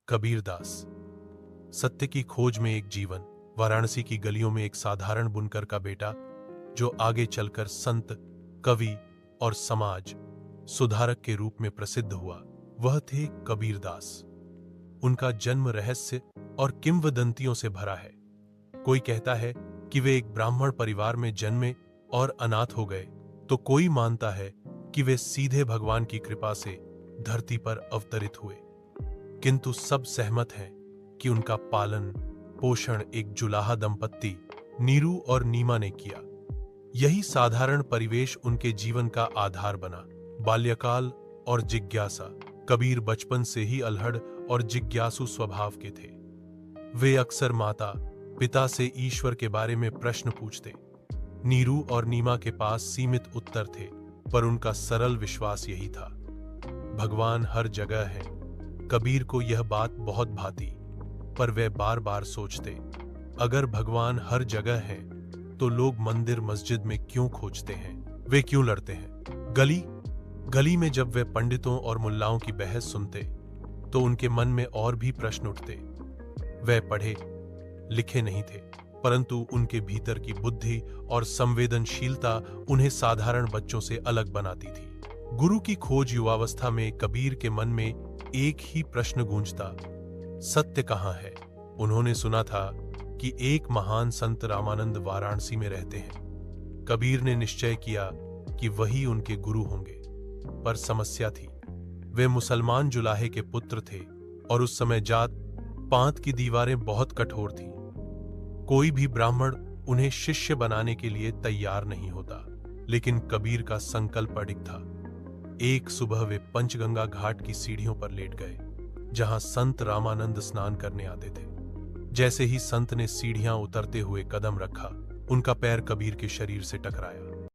कबीरदास। सत्य की खोज में एक जीवन। वाराणसी की गलियों में एक साधारण बुनकर का बेटा जो आगे चलकर संत, कवि और समाज सुधारक के रूप में प्रसिद्ध हुआ, वह थे कबीरदास। उनका जन्म रहस्य और किंवदंतियों से भरा है। कोई कहता है कि वे एक ब्राह्मण परिवार में जन्मे और अनाथ हो गए, तो कोई मानता है कि वे सीधे भगवान की कृपा से धरती पर अवतरित हुए। किंतु सब सहमत हैं कि उनका पालन पोषण एक जुलाहा दंपत्ति नीरू और नीमा ने किया। यही साधारण परिवेश उनके जीवन का आधार बना। बाल्यकाल और जिज्ञासा। कबीर बचपन से ही अल्हड़ और जिज्ञासु स्वभाव के थे। वे अक्सर माता पिता से ईश्वर के बारे में प्रश्न पूछते। नीरू और नीमा के पास सीमित उत्तर थे, पर उनका सरल विश्वास यही था, भगवान हर जगह है। कबीर को यह बात बहुत भाती, पर वे बार बार सोचते, अगर भगवान हर जगह है तो लोग मंदिर मस्जिद में क्यों खोजते हैं, वे क्यों लड़ते हैं। गली में जब वे पंडितों और मुल्लाओं की बहस सुनते तो उनके मन में और भी प्रश्न उठते। वे पढ़े लिखे नहीं थे, परंतु उनके भीतर की बुद्धि और संवेदनशीलता उन्हें साधारण बच्चों से अलग बनाती थी। गुरु की खोज युवावस्था में कबीर के मन में एक ही प्रश्न गूंजता, सत्य कहाँ है। उन्होंने सुना था कि एक महान संत रामानंद वाराणसी में रहते हैं। कबीर ने निश्चय किया कि वही उनके गुरु होंगे, पर समस्या थी, वे मुसलमान जुलाहे के पुत्र थे और उस समय जात पात की दीवारें बहुत कठोर थीं। कोई भी ब्राह्मण उन्हें शिष्य बनाने के लिए तैयार नहीं होता। लेकिन कबीर का संकल्प अडिग था। एक सुबह वे पंचगंगा घाट की सीढ़ियों पर लेट गए, जहां संत रामानंद स्नान करने आते थे। जैसे ही संत ने सीढ़ियां उतरते हुए कदम रखा, उनका पैर कबीर के शरीर से टकराया।